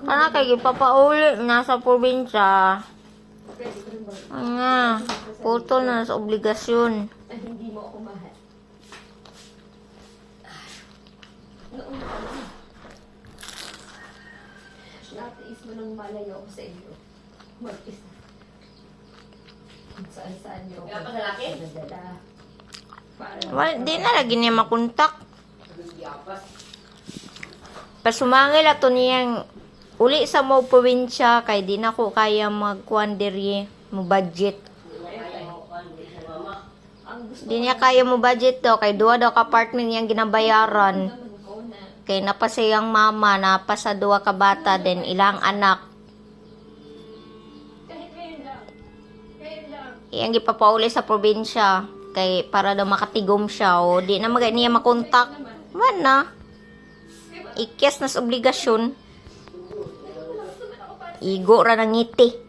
Kana kay gipapauli nasa probinsya. Nga, putol na sa obligasyon. Hindi mo ako mahal. Noong kami, natiis mo nang malayo ako sa iyo. Mag-isa. Kung saan-saan niyo ako nadala. Well, di na lagi niya makontak. Pasumangil ato niyang uli sa mo probinsya kay di na ko kaya magkuanderye mo budget. Di niya kaya mo budget to kay duwa daw ka apartment niyang ginabayaran. Kay napasayang mama, napasa duwa ka bata din ilang anak. Iyang gipapauli sa probinsya kay para daw makatigom siya o di na magay niya makontak. Man na. Ikes nas obligasyon. Igo ra ng ngiti.